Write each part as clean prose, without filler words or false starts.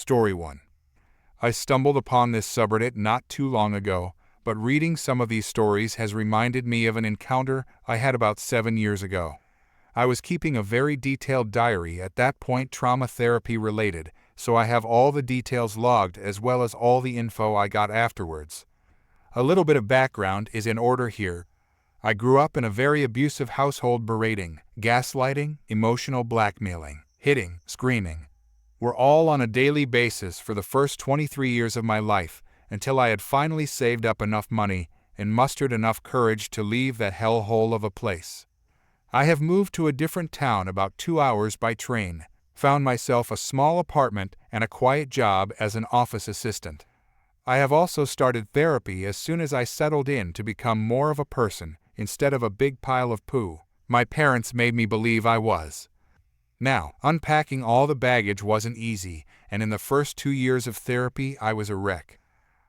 Story 1. I stumbled upon this subreddit not too long ago, but reading some of these stories has reminded me of an encounter I had about 7 years ago. I was keeping a very detailed diary at that point, trauma therapy related, so I have all the details logged as well as all the info I got afterwards. A little bit of background is in order here. I grew up in a very abusive household. Berating, gaslighting, emotional blackmailing, hitting, screaming were all on a daily basis for the first 23 years of my life, until I had finally saved up enough money and mustered enough courage to leave that hellhole of a place. I have moved to a different town about 2 hours by train, found myself a small apartment and a quiet job as an office assistant. I have also started therapy as soon as I settled in to become more of a person instead of a big pile of poo my parents made me believe I was. Now, unpacking all the baggage wasn't easy, and in the first 2 years of therapy I was a wreck.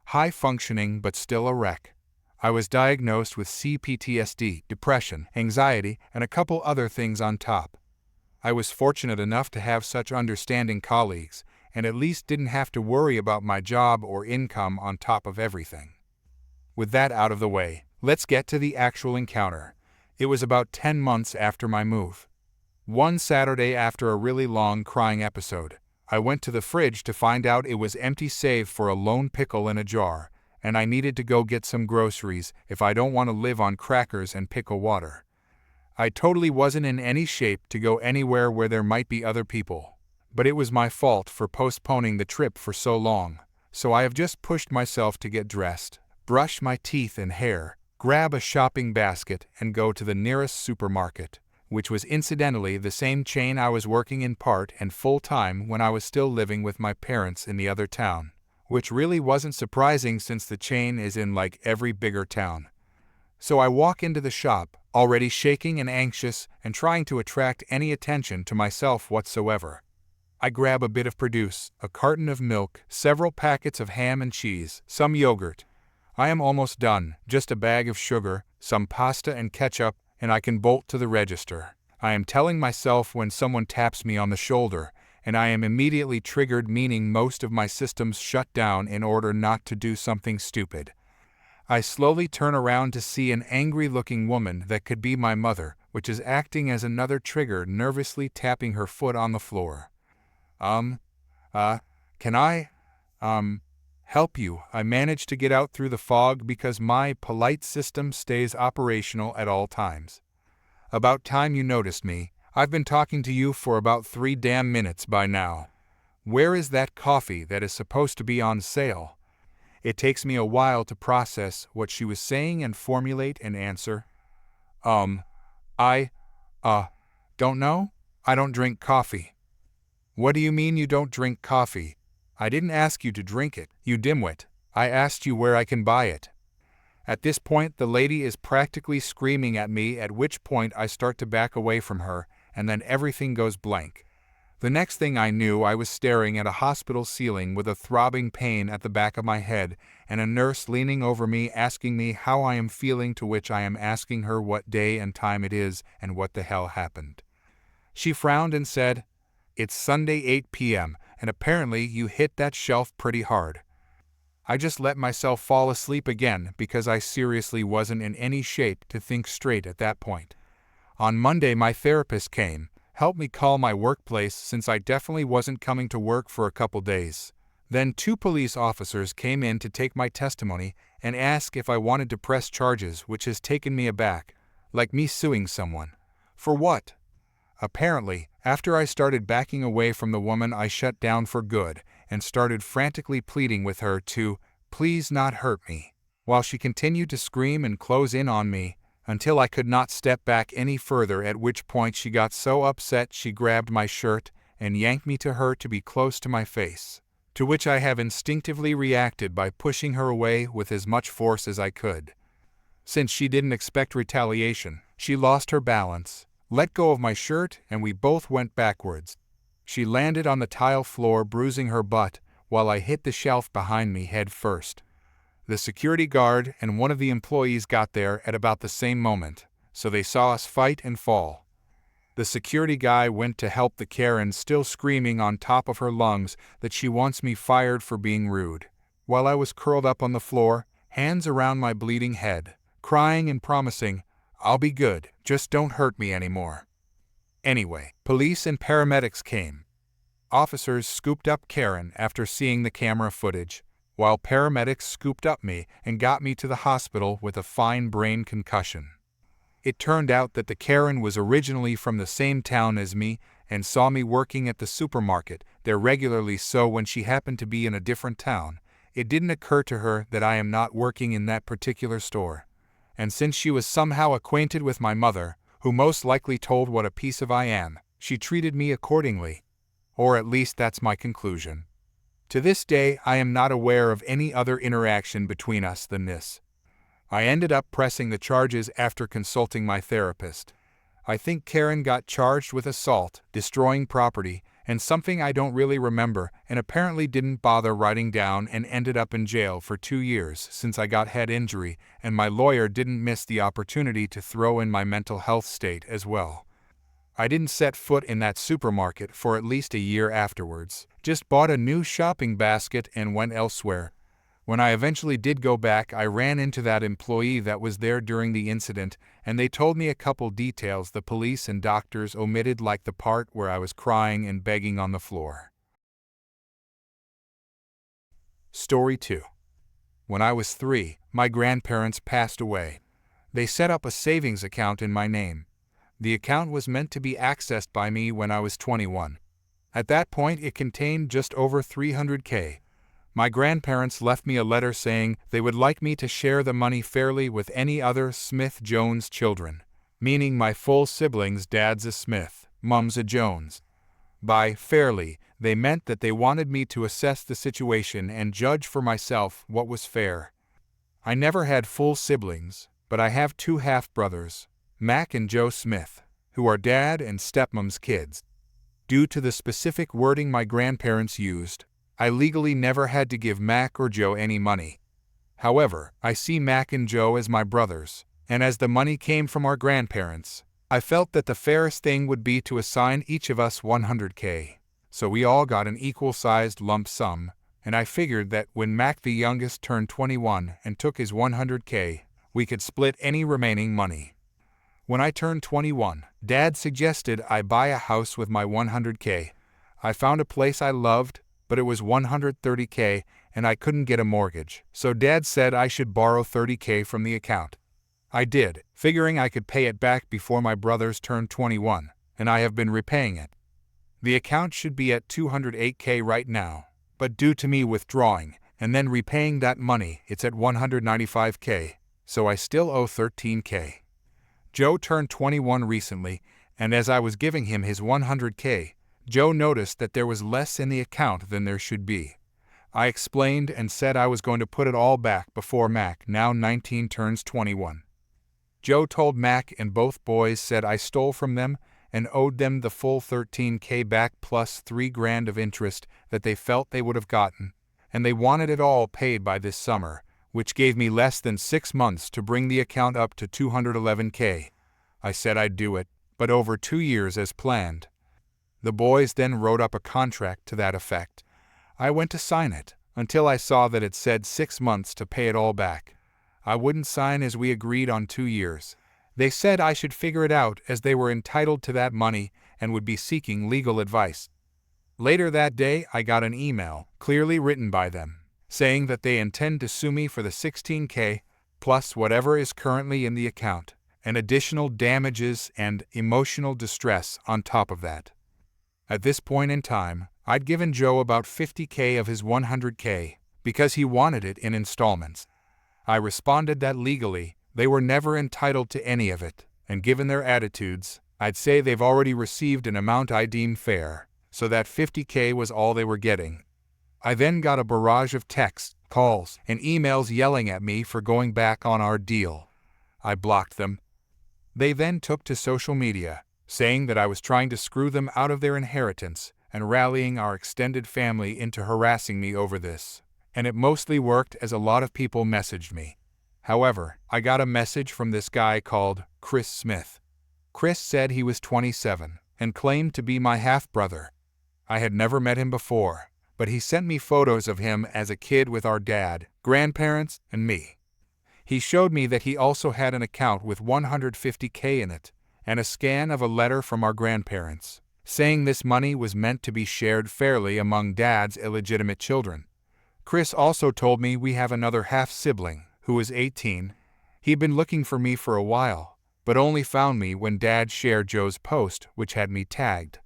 High functioning but still a wreck. I was diagnosed with CPTSD, depression, anxiety, and a couple other things on top. I was fortunate enough to have such understanding colleagues, and at least didn't have to worry about my job or income on top of everything. With that out of the way, let's get to the actual encounter. It was about 10 months after my move. One Saturday, after a really long crying episode, I went to the fridge to find out it was empty save for a lone pickle in a jar, and I needed to go get some groceries if I don't want to live on crackers and pickle water. I totally wasn't in any shape to go anywhere where there might be other people, but it was my fault for postponing the trip for so long, so I have just pushed myself to get dressed, brush my teeth and hair, grab a shopping basket, and go to the nearest supermarket, which was incidentally the same chain I was working in part and full-time when I was still living with my parents in the other town, which really wasn't surprising since the chain is in like every bigger town. So I walk into the shop, already shaking and anxious and trying to attract any attention to myself whatsoever. I grab a bit of produce, a carton of milk, several packets of ham and cheese, some yogurt. I am almost done, just a bag of sugar, some pasta and ketchup, and I can bolt to the register. I am telling myself when someone taps me on the shoulder, and I am immediately triggered, meaning most of my systems shut down in order not to do something stupid. I slowly turn around to see an angry-looking woman that could be my mother, which is acting as another trigger, nervously tapping her foot on the floor. Can I, help you? I manage to get out through the fog because my polite system stays operational at all times. About time you noticed me. I've been talking to you for about 3 damn minutes by now. Where is that coffee that is supposed to be on sale? It takes me a while to process what she was saying and formulate an answer. I don't know. I don't drink coffee. What do you mean you don't drink coffee? I didn't ask you to drink it, you dimwit. I asked you where I can buy it. At this point, the lady is practically screaming at me, at which point I start to back away from her, and then everything goes blank. The next thing I knew, I was staring at a hospital ceiling with a throbbing pain at the back of my head, and a nurse leaning over me asking me how I am feeling, to which I am asking her what day and time it is and what the hell happened. She frowned and said, "It's Sunday 8 p.m., and apparently you hit that shelf pretty hard." I just let myself fall asleep again because I seriously wasn't in any shape to think straight at that point. On Monday, my therapist came, helped me call my workplace since I definitely wasn't coming to work for a couple days. Then 2 police officers came in to take my testimony and ask if I wanted to press charges, which has taken me aback, like me suing someone. For what? Apparently, after I started backing away from the woman, I shut down for good and started frantically pleading with her to please not hurt me, while she continued to scream and close in on me until I could not step back any further, at which point she got so upset she grabbed my shirt and yanked me to her to be close to my face, to which I have instinctively reacted by pushing her away with as much force as I could. Since she didn't expect retaliation, she lost her balance, let go of my shirt, and we both went backwards. She landed on the tile floor, bruising her butt, while I hit the shelf behind me head first. The security guard and one of the employees got there at about the same moment, so they saw us fight and fall. The security guy went to help the Karen, still screaming on top of her lungs that she wants me fired for being rude. While I was curled up on the floor, hands around my bleeding head, crying and promising, "I'll be good, just don't hurt me anymore." Anyway, police and paramedics came. Officers scooped up Karen after seeing the camera footage, while paramedics scooped up me and got me to the hospital with a fine brain concussion. It turned out that the Karen was originally from the same town as me and saw me working at the supermarket there regularly, so when she happened to be in a different town, it didn't occur to her that I am not working in that particular store. And since she was somehow acquainted with my mother, who most likely told what a piece of I am, she treated me accordingly. Or at least that's my conclusion. To this day, I am not aware of any other interaction between us than this. I ended up pressing the charges after consulting my therapist. I think Karen got charged with assault, destroying property, and something I don't really remember, and apparently didn't bother writing down, and ended up in jail for 2 years since I got head injury, and my lawyer didn't miss the opportunity to throw in my mental health state as well. I didn't set foot in that supermarket for at least a year afterwards, just bought a new shopping basket and went elsewhere. When I eventually did go back, I ran into that employee that was there during the incident, and they told me a couple details the police and doctors omitted, like the part where I was crying and begging on the floor. Story 2. When I was 3, my grandparents passed away. They set up a savings account in my name. The account was meant to be accessed by me when I was 21. At that point, it contained just over $300K. My grandparents left me a letter saying they would like me to share the money fairly with any other Smith-Jones children, meaning my full siblings. Dad's a Smith, Mom's a Jones. By fairly, they meant that they wanted me to assess the situation and judge for myself what was fair. I never had full siblings, but I have 2 half-brothers, Mac and Joe Smith, who are Dad and Stepmom's kids. Due to the specific wording my grandparents used, I legally never had to give Mac or Joe any money. However, I see Mac and Joe as my brothers, and as the money came from our grandparents, I felt that the fairest thing would be to assign each of us $100K. So we all got an equal-sized lump sum, and I figured that when Mac the youngest turned 21 and took his $100K, we could split any remaining money. When I turned 21, Dad suggested I buy a house with my $100K. I found a place I loved, but it was $130K and I couldn't get a mortgage, so Dad said I should borrow $30K from the account. I did, figuring I could pay it back before my brothers turned 21, and I have been repaying it. The account should be at $208K right now, but due to me withdrawing and then repaying that money, it's at $195K, so I still owe $13K. Joe turned 21 recently, and as I was giving him his $100K, Joe noticed that there was less in the account than there should be. I explained and said I was going to put it all back before Mac, now 19, turns 21. Joe told Mac, and both boys said I stole from them and owed them the full $13K back plus $3,000 of interest that they felt they would have gotten, and they wanted it all paid by this summer, which gave me less than 6 months to bring the account up to $211K. I said I'd do it, but over 2 years as planned. The boys then wrote up a contract to that effect. I went to sign it, until I saw that it said 6 months to pay it all back. I wouldn't sign as we agreed on 2 years. They said I should figure it out as they were entitled to that money and would be seeking legal advice. Later that day, I got an email, clearly written by them, saying that they intend to sue me for the $16K, plus whatever is currently in the account, and additional damages and emotional distress on top of that. At this point in time, I'd given Joe about $50K of his $100K, because he wanted it in installments. I responded that legally, they were never entitled to any of it, and given their attitudes, I'd say they've already received an amount I deem fair, so that $50K was all they were getting. I then got a barrage of texts, calls, and emails yelling at me for going back on our deal. I blocked them. They then took to social media, saying that I was trying to screw them out of their inheritance and rallying our extended family into harassing me over this. And it mostly worked as a lot of people messaged me. However, I got a message from this guy called Chris Smith. Chris said he was 27 and claimed to be my half-brother. I had never met him before, but he sent me photos of him as a kid with our dad, grandparents, and me. He showed me that he also had an account with $150K in it, and a scan of a letter from our grandparents, saying this money was meant to be shared fairly among Dad's illegitimate children. Chris also told me we have another half-sibling, who is 18. He'd been looking for me for a while, but only found me when Dad shared Joe's post, which had me tagged.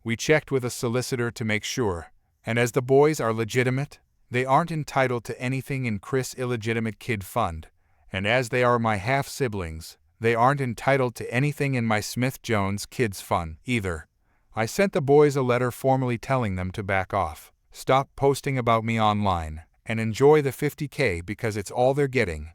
We checked with a solicitor to make sure, and as the boys are legitimate, they aren't entitled to anything in Chris' illegitimate kid fund, and as they are my half-siblings, they aren't entitled to anything in my Smith-Jones kids fund either. I sent the boys a letter formally telling them to back off, stop posting about me online, and enjoy the $50K because it's all they're getting.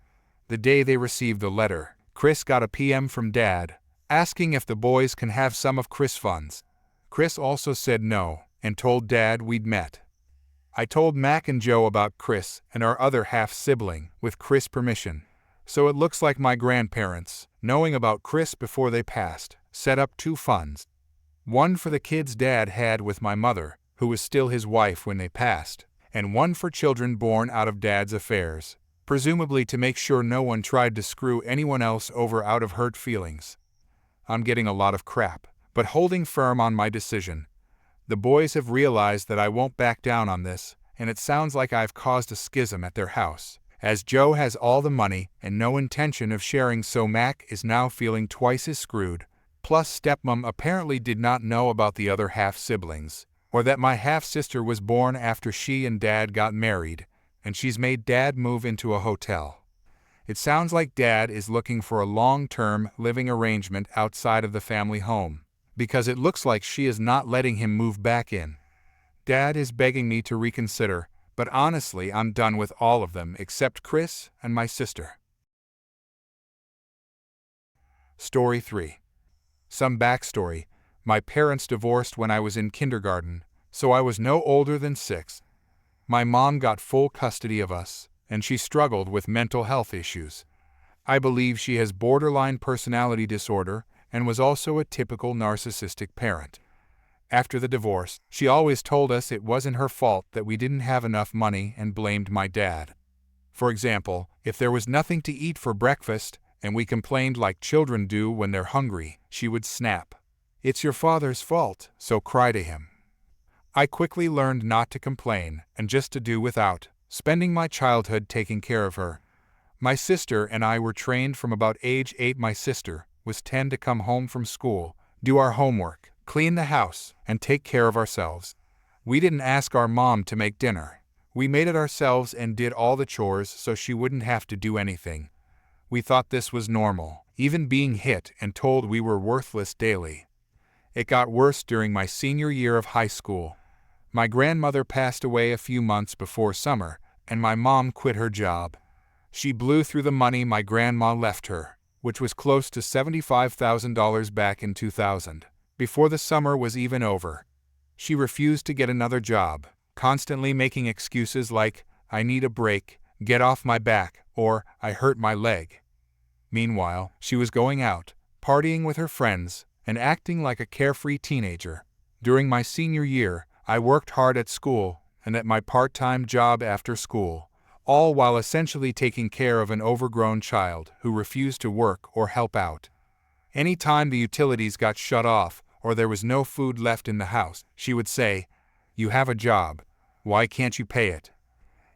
The day they received the letter, Chris got a PM from Dad, asking if the boys can have some of Chris' funds. Chris also said no, and told Dad we'd met. I told Mac and Joe about Chris and our other half-sibling, with Chris' permission. So it looks like my grandparents, knowing about Chris before they passed, set up two funds. One for the kids Dad had with my mother, who was still his wife when they passed, and one for children born out of Dad's affairs, presumably to make sure no one tried to screw anyone else over out of hurt feelings. I'm getting a lot of crap, but holding firm on my decision. The boys have realized that I won't back down on this, and it sounds like I've caused a schism at their house, as Joe has all the money and no intention of sharing, so Mac is now feeling twice as screwed. Plus stepmom apparently did not know about the other half-siblings, or that my half-sister was born after she and Dad got married, and she's made Dad move into a hotel. It sounds like Dad is looking for a long-term living arrangement outside of the family home, because it looks like she is not letting him move back in. Dad is begging me to reconsider, but honestly I'm done with all of them except Chris and my sister. Story 3. Some backstory. My parents divorced when I was in kindergarten, so I was no older than 6. My mom got full custody of us, and she struggled with mental health issues. I believe she has borderline personality disorder and was also a typical narcissistic parent. After the divorce, she always told us it wasn't her fault that we didn't have enough money and blamed my dad. For example, if there was nothing to eat for breakfast, and we complained like children do when they're hungry, she would snap, "It's your father's fault, so cry to him." I quickly learned not to complain and just to do without, spending my childhood taking care of her. My sister and I were trained from about age 8. My sister was 10 to come home from school, do our homework, clean the house, and take care of ourselves. We didn't ask our mom to make dinner. We made it ourselves and did all the chores so she wouldn't have to do anything. We thought this was normal, even being hit and told we were worthless daily. It got worse during my senior year of high school. My grandmother passed away a few months before summer, and my mom quit her job. She blew through the money my grandma left her, which was close to $75,000 back in 2000, before the summer was even over. She refused to get another job, constantly making excuses like, "I need a break, get off my back," or "I hurt my leg." Meanwhile, she was going out, partying with her friends, and acting like a carefree teenager. During my senior year, I worked hard at school and at my part-time job after school, all while essentially taking care of an overgrown child who refused to work or help out. Any time the utilities got shut off or there was no food left in the house, she would say, "You have a job. Why can't you pay it?"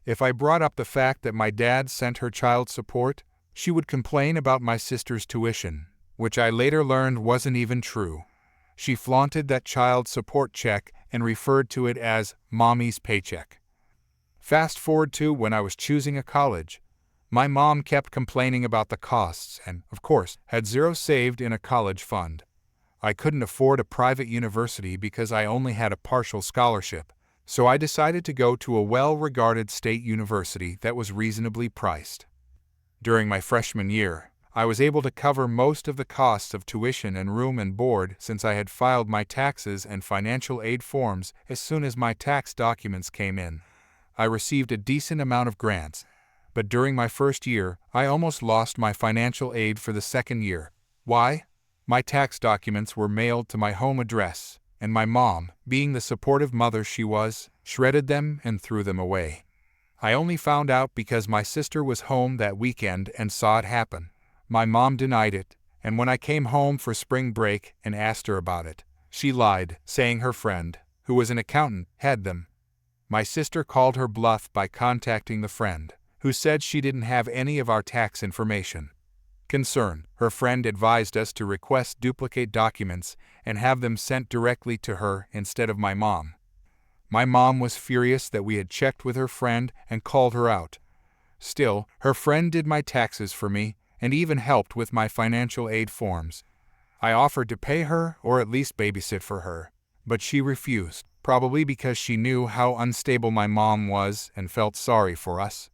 If I brought up the fact that my dad sent her child support, she would complain about my sister's tuition, which I later learned wasn't even true. She flaunted that child support check and referred to it as "mommy's paycheck." Fast forward to when I was choosing a college. My mom kept complaining about the costs and, of course, had zero saved in a college fund. I couldn't afford a private university because I only had a partial scholarship, so I decided to go to a well-regarded state university that was reasonably priced. During my freshman year, I was able to cover most of the costs of tuition and room and board since I had filed my taxes and financial aid forms as soon as my tax documents came in. I received a decent amount of grants, but during my first year, I almost lost my financial aid for the second year. Why? My tax documents were mailed to my home address, and my mom, being the supportive mother she was, shredded them and threw them away. I only found out because my sister was home that weekend and saw it happen. My mom denied it, and when I came home for spring break and asked her about it, she lied, saying her friend, who was an accountant, had them. My sister called her bluff by contacting the friend, who said she didn't have any of our tax information. Concerned, her friend advised us to request duplicate documents and have them sent directly to her instead of my mom. My mom was furious that we had checked with her friend and called her out. Still, her friend did my taxes for me and even helped with my financial aid forms. I offered to pay her or at least babysit for her, but she refused, probably because she knew how unstable my mom was and felt sorry for us.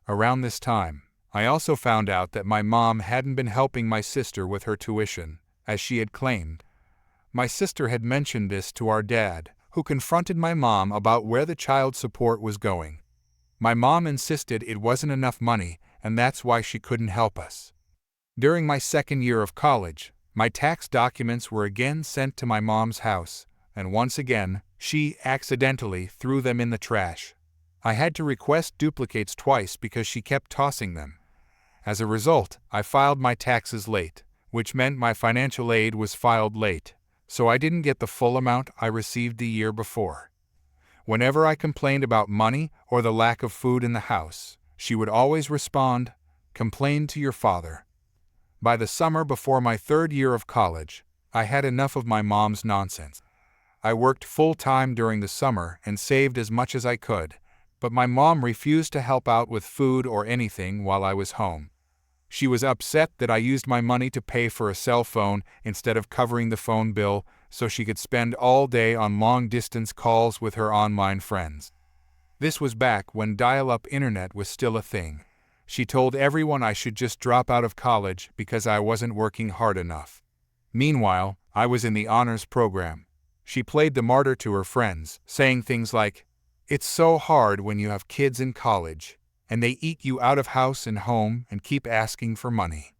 Around this time, I also found out that my mom hadn't been helping my sister with her tuition, as she had claimed. My sister had mentioned this to our dad, who confronted my mom about where the child support was going. My mom insisted it wasn't enough money, and that's why she couldn't help us. During my second year of college, my tax documents were again sent to my mom's house, and once again, she accidentally threw them in the trash. I had to request duplicates twice because she kept tossing them. As a result, I filed my taxes late, which meant my financial aid was filed late, so I didn't get the full amount I received the year before. Whenever I complained about money or the lack of food in the house, she would always respond, "Complain to your father." By the summer before my third year of college, I had enough of my mom's nonsense. I worked full-time during the summer and saved as much as I could, but my mom refused to help out with food or anything while I was home. She was upset that I used my money to pay for a cell phone instead of covering the phone bill so she could spend all day on long-distance calls with her online friends. This was back when dial-up internet was still a thing. She told everyone I should just drop out of college because I wasn't working hard enough. Meanwhile, I was in the honors program. She played the martyr to her friends, saying things like, "It's so hard when you have kids in college, and they eat you out of house and home and keep asking for money."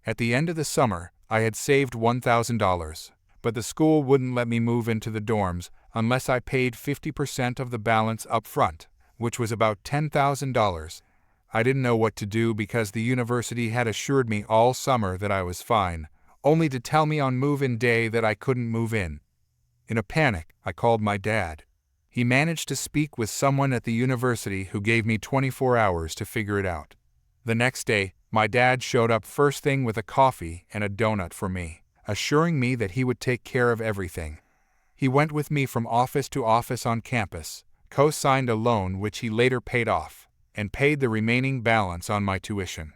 At the end of the summer, I had saved $1,000, but the school wouldn't let me move into the dorms unless I paid 50% of the balance up front, which was about $10,000. I didn't know what to do because the university had assured me all summer that I was fine, only to tell me on move-in day that I couldn't move in. In a panic, I called my dad. He managed to speak with someone at the university who gave me 24 hours to figure it out. The next day, my dad showed up first thing with a coffee and a donut for me, assuring me that he would take care of everything. He went with me from office to office on campus, co-signed a loan which he later paid off, and paid the remaining balance on my tuition.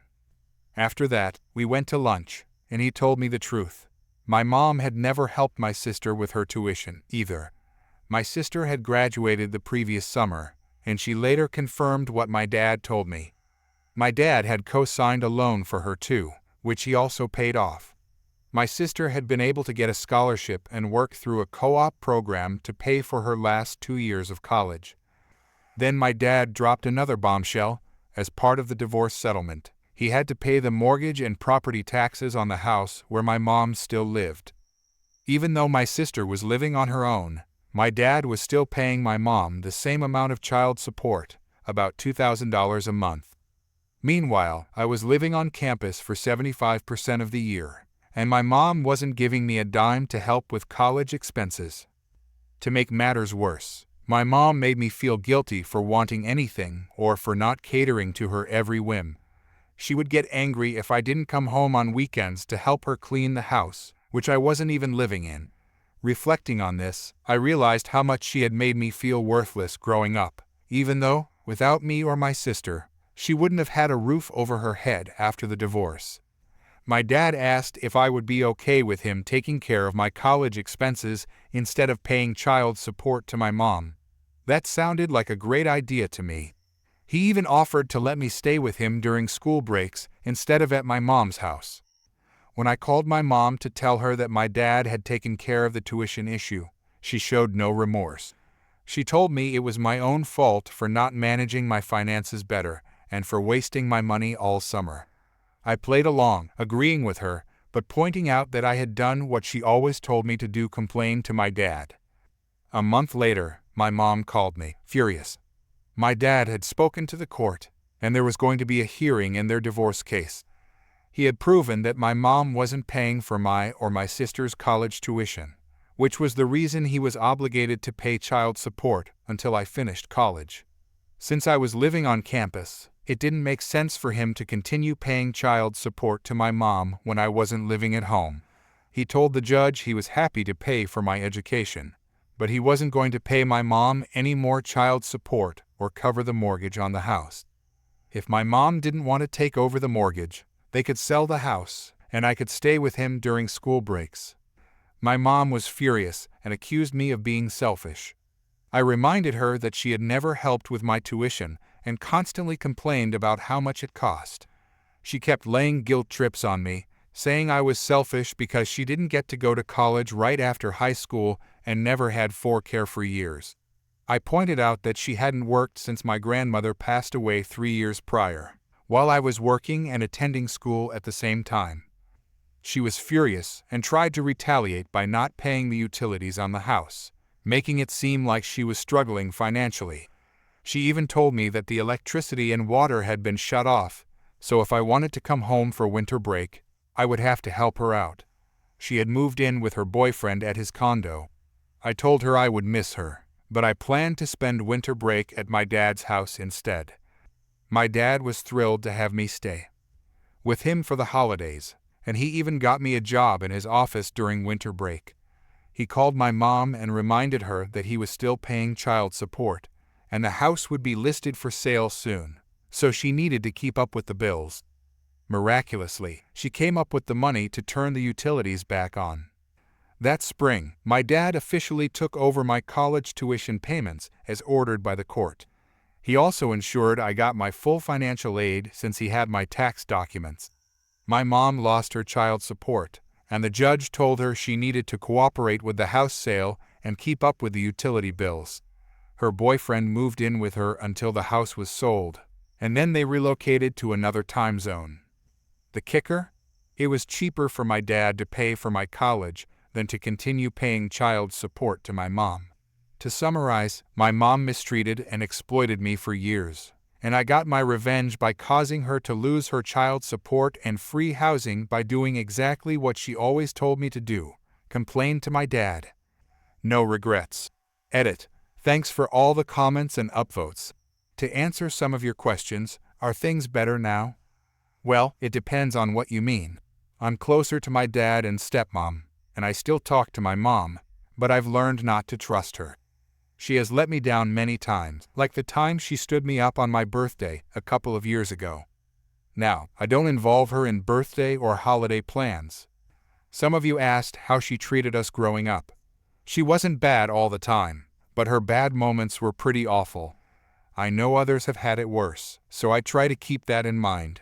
After that, we went to lunch, and he told me the truth. My mom had never helped my sister with her tuition, either. My sister had graduated the previous summer, and she later confirmed what my dad told me. My dad had co-signed a loan for her too, which he also paid off. My sister had been able to get a scholarship and work through a co-op program to pay for her last 2 years of college. Then my dad dropped another bombshell. As part of the divorce settlement, he had to pay the mortgage and property taxes on the house where my mom still lived. Even though my sister was living on her own, my dad was still paying my mom the same amount of child support, about $2,000 a month. Meanwhile, I was living on campus for 75% of the year, and my mom wasn't giving me a dime to help with college expenses. To make matters worse, my mom made me feel guilty for wanting anything or for not catering to her every whim. She would get angry if I didn't come home on weekends to help her clean the house, which I wasn't even living in. Reflecting on this, I realized how much she had made me feel worthless growing up, even though, without me or my sister, she wouldn't have had a roof over her head after the divorce. My dad asked if I would be okay with him taking care of my college expenses instead of paying child support to my mom. That sounded like a great idea to me. He even offered to let me stay with him during school breaks instead of at my mom's house. When I called my mom to tell her that my dad had taken care of the tuition issue, she showed no remorse. She told me it was my own fault for not managing my finances better and for wasting my money all summer. I played along, agreeing with her, but pointing out that I had done what she always told me to do, complained to my dad. A month later, my mom called me, furious. My dad had spoken to the court, and there was going to be a hearing in their divorce case. He had proven that my mom wasn't paying for my or my sister's college tuition, which was the reason he was obligated to pay child support until I finished college. Since I was living on campus, it didn't make sense for him to continue paying child support to my mom when I wasn't living at home. He told the judge he was happy to pay for my education, but he wasn't going to pay my mom any more child support or cover the mortgage on the house. If my mom didn't want to take over the mortgage, they could sell the house, and I could stay with him during school breaks. My mom was furious and accused me of being selfish. I reminded her that she had never helped with my tuition and constantly complained about how much it cost. She kept laying guilt trips on me, saying I was selfish because she didn't get to go to college right after high school and never had 4 carefree years. I pointed out that she hadn't worked since my grandmother passed away 3 years prior, while I was working and attending school at the same time. She was furious and tried to retaliate by not paying the utilities on the house, making it seem like she was struggling financially. She even told me that the electricity and water had been shut off, so if I wanted to come home for winter break, I would have to help her out. She had moved in with her boyfriend at his condo. I told her I would miss her, but I planned to spend winter break at my dad's house instead. My dad was thrilled to have me stay with him for the holidays, and he even got me a job in his office during winter break. He called my mom and reminded her that he was still paying child support, and the house would be listed for sale soon, so she needed to keep up with the bills. Miraculously, she came up with the money to turn the utilities back on. That spring, my dad officially took over my college tuition payments as ordered by the court. He also ensured I got my full financial aid since he had my tax documents. My mom lost her child support, and the judge told her she needed to cooperate with the house sale and keep up with the utility bills. Her boyfriend moved in with her until the house was sold, and then they relocated to another time zone. The kicker? It was cheaper for my dad to pay for my college than to continue paying child support to my mom. To summarize, my mom mistreated and exploited me for years, and I got my revenge by causing her to lose her child support and free housing by doing exactly what she always told me to do, complain to my dad. No regrets. Edit. Thanks for all the comments and upvotes. To answer some of your questions, are things better now? Well, it depends on what you mean. I'm closer to my dad and stepmom, and I still talk to my mom, but I've learned not to trust her. She has let me down many times, like the time she stood me up on my birthday a couple of years ago. Now, I don't involve her in birthday or holiday plans. Some of you asked how she treated us growing up. She wasn't bad all the time, but her bad moments were pretty awful. I know others have had it worse, so I try to keep that in mind.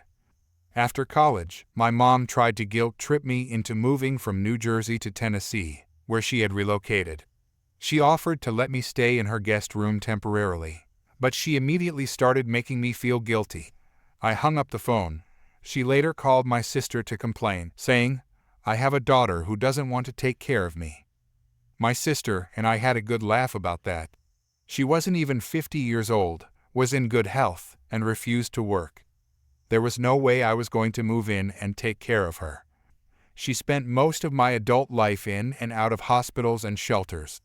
After college, my mom tried to guilt trip me into moving from New Jersey to Tennessee, where she had relocated. She offered to let me stay in her guest room temporarily, but she immediately started making me feel guilty. I hung up the phone. She later called my sister to complain, saying, "I have a daughter who doesn't want to take care of me." My sister and I had a good laugh about that. She wasn't even 50 years old, was in good health, and refused to work. There was no way I was going to move in and take care of her. She spent most of my adult life in and out of hospitals and shelters.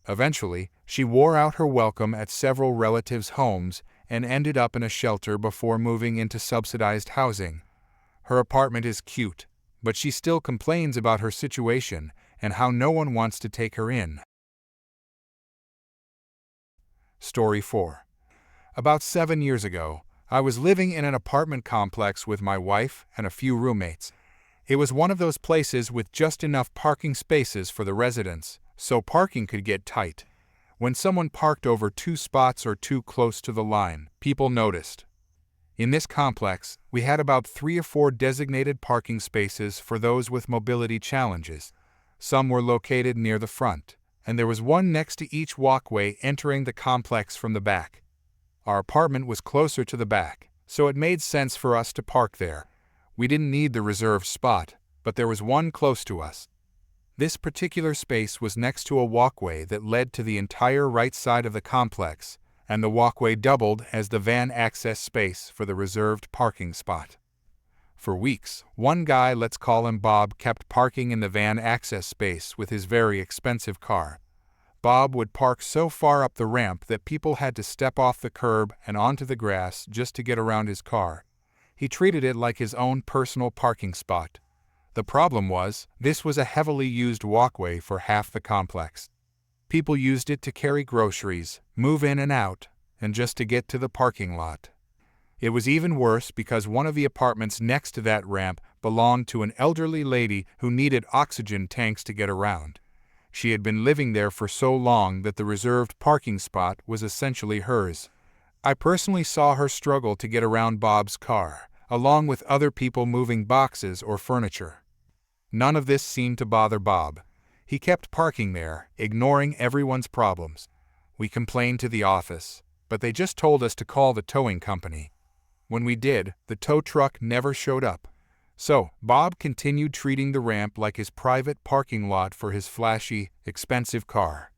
Eventually, she wore out her welcome at several relatives' homes and ended up in a shelter before moving into subsidized housing. Her apartment is cute, but she still complains about her situation and how no one wants to take her in. Story 4. About 7 years ago, I was living in an apartment complex with my wife and a few roommates. It was one of those places with just enough parking spaces for the residents, so parking could get tight. When someone parked over 2 spots or too close to the line, people noticed. In this complex, we had about 3 or 4 designated parking spaces for those with mobility challenges. Some were located near the front, and there was one next to each walkway entering the complex from the back. Our apartment was closer to the back, so it made sense for us to park there. We didn't need the reserved spot, but there was one close to us. This particular space was next to a walkway that led to the entire right side of the complex, and the walkway doubled as the van access space for the reserved parking spot. For weeks, one guy, let's call him Bob, kept parking in the van access space with his very expensive car. Bob would park so far up the ramp that people had to step off the curb and onto the grass just to get around his car. He treated it like his own personal parking spot. The problem was, this was a heavily used walkway for half the complex. People used it to carry groceries, move in and out, and just to get to the parking lot. It was even worse because one of the apartments next to that ramp belonged to an elderly lady who needed oxygen tanks to get around. She had been living there for so long that the reserved parking spot was essentially hers. I personally saw her struggle to get around Bob's car, along with other people moving boxes or furniture. None of this seemed to bother Bob. He kept parking there, ignoring everyone's problems. We complained to the office, but they just told us to call the towing company. When we did, the tow truck never showed up. So, Bob continued treating the ramp like his private parking lot for his flashy, expensive car.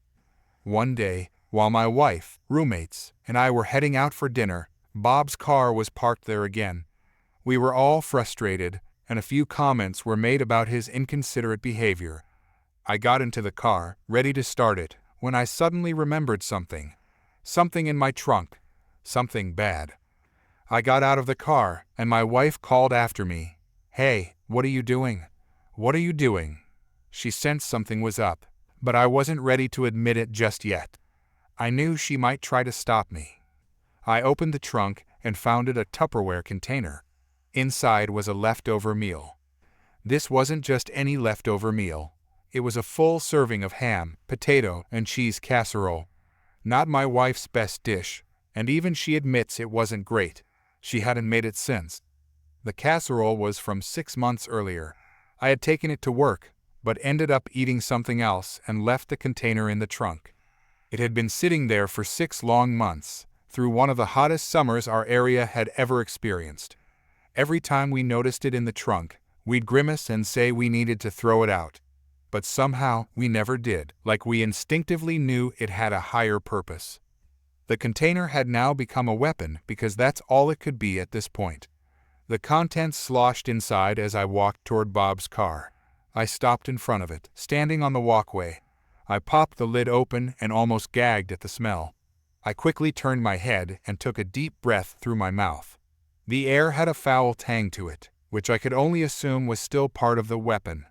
One day, while my wife, roommates, and I were heading out for dinner, Bob's car was parked there again. We were all frustrated, and a few comments were made about his inconsiderate behavior. I got into the car, ready to start it, when I suddenly remembered something. Something in my trunk. Something bad. I got out of the car, and my wife called after me. "Hey, what are you doing? What are you doing?" She sensed something was up, but I wasn't ready to admit it just yet. I knew she might try to stop me. I opened the trunk and found it a Tupperware container. Inside was a leftover meal. This wasn't just any leftover meal. It was a full serving of ham, potato, and cheese casserole. Not my wife's best dish, and even she admits it wasn't great. She hadn't made it since. The casserole was from 6 months earlier. I had taken it to work, but ended up eating something else and left the container in the trunk. It had been sitting there for 6 long months, through one of the hottest summers our area had ever experienced. Every time we noticed it in the trunk, we'd grimace and say we needed to throw it out. But somehow, we never did, like we instinctively knew it had a higher purpose. The container had now become a weapon because that's all it could be at this point. The contents sloshed inside as I walked toward Bob's car. I stopped in front of it, standing on the walkway. I popped the lid open and almost gagged at the smell. I quickly turned my head and took a deep breath through my mouth. The air had a foul tang to it, which I could only assume was still part of the weapon.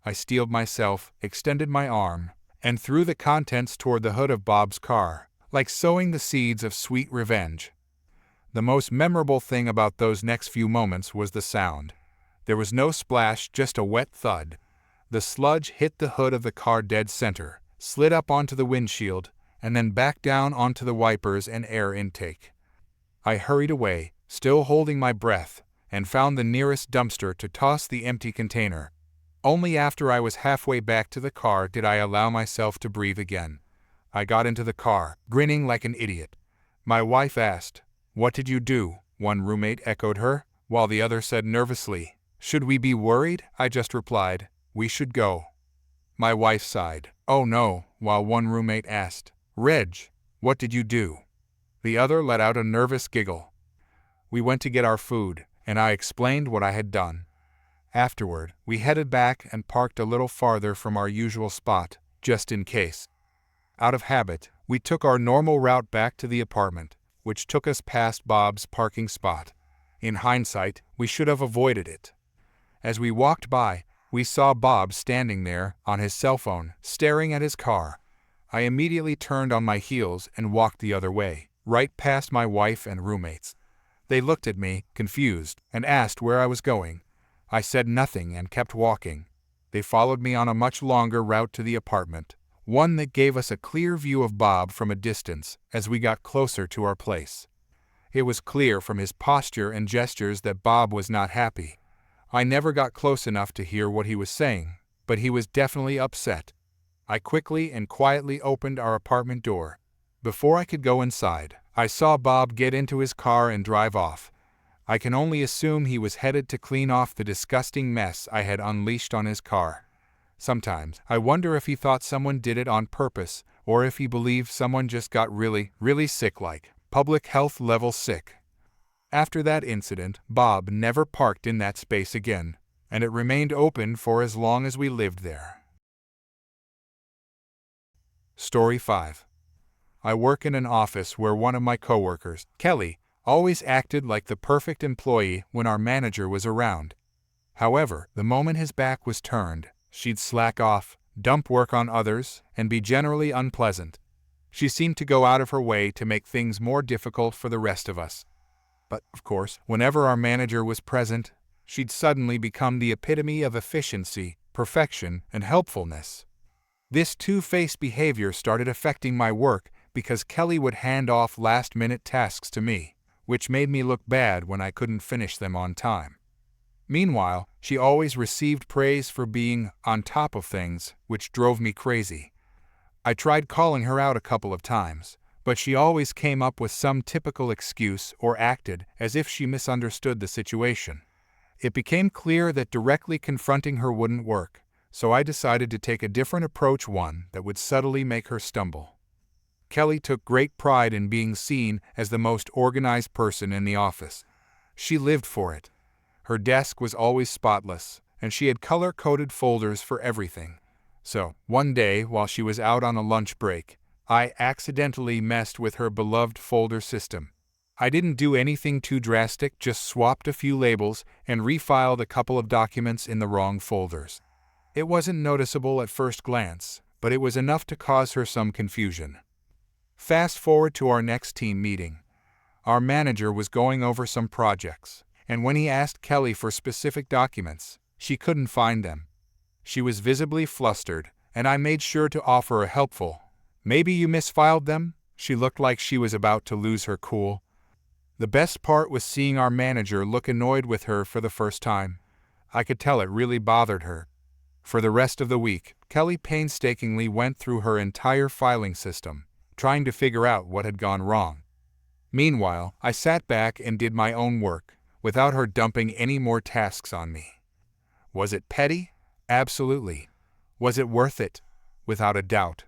I steeled myself, extended my arm, and threw the contents toward the hood of Bob's car, like sowing the seeds of sweet revenge. The most memorable thing about those next few moments was the sound. There was no splash, just a wet thud. The sludge hit the hood of the car dead center, slid up onto the windshield, and then back down onto the wipers and air intake. I hurried away, still holding my breath, and found the nearest dumpster to toss the empty container. Only after I was halfway back to the car did I allow myself to breathe again. I got into the car, grinning like an idiot. My wife asked, "What did you do?" One roommate echoed her, while the other said nervously, "Should we be worried?" I just replied, "We should go." My wife sighed, "Oh no," while one roommate asked, "Reg, what did you do?" The other let out a nervous giggle. We went to get our food, and I explained what I had done. Afterward, we headed back and parked a little farther from our usual spot, just in case. Out of habit, we took our normal route back to the apartment, which took us past Bob's parking spot. In hindsight, we should have avoided it. As we walked by, we saw Bob standing there, on his cell phone, staring at his car. I immediately turned on my heels and walked the other way, right past my wife and roommates. They looked at me, confused, and asked where I was going. I said nothing and kept walking. They followed me on a much longer route to the apartment, one that gave us a clear view of Bob from a distance as we got closer to our place. It was clear from his posture and gestures that Bob was not happy. I never got close enough to hear what he was saying, but he was definitely upset. I quickly and quietly opened our apartment door. Before I could go inside, I saw Bob get into his car and drive off. I can only assume he was headed to clean off the disgusting mess I had unleashed on his car. Sometimes, I wonder if he thought someone did it on purpose, or if he believed someone just got really, really sick, like public health level sick. After that incident, Bob never parked in that space again, and it remained open for as long as we lived there. Story 5. I work in an office where one of my coworkers, Kelly, always acted like the perfect employee when our manager was around. However, the moment his back was turned, she'd slack off, dump work on others, and be generally unpleasant. She seemed to go out of her way to make things more difficult for the rest of us. But, of course, whenever our manager was present, she'd suddenly become the epitome of efficiency, perfection, and helpfulness. This two-faced behavior started affecting my work because Kelly would hand off last-minute tasks to me, which made me look bad when I couldn't finish them on time. Meanwhile, she always received praise for being on top of things, which drove me crazy. I tried calling her out a couple of times, but she always came up with some typical excuse or acted as if she misunderstood the situation. It became clear that directly confronting her wouldn't work, so I decided to take a different approach, one that would subtly make her stumble. Kelly took great pride in being seen as the most organized person in the office. She lived for it. Her desk was always spotless, and she had color-coded folders for everything. So, one day, while she was out on a lunch break, I accidentally messed with her beloved folder system. I didn't do anything too drastic, just swapped a few labels and refiled a couple of documents in the wrong folders. It wasn't noticeable at first glance, but it was enough to cause her some confusion. Fast forward to our next team meeting. Our manager was going over some projects, and when he asked Kelly for specific documents, she couldn't find them. She was visibly flustered, and I made sure to offer a helpful, "Maybe you misfiled them?" She looked like she was about to lose her cool. The best part was seeing our manager look annoyed with her for the first time. I could tell it really bothered her. For the rest of the week, Kelly painstakingly went through her entire filing system, trying to figure out what had gone wrong. Meanwhile, I sat back and did my own work, without her dumping any more tasks on me. Was it petty? Absolutely. Was it worth it? Without a doubt.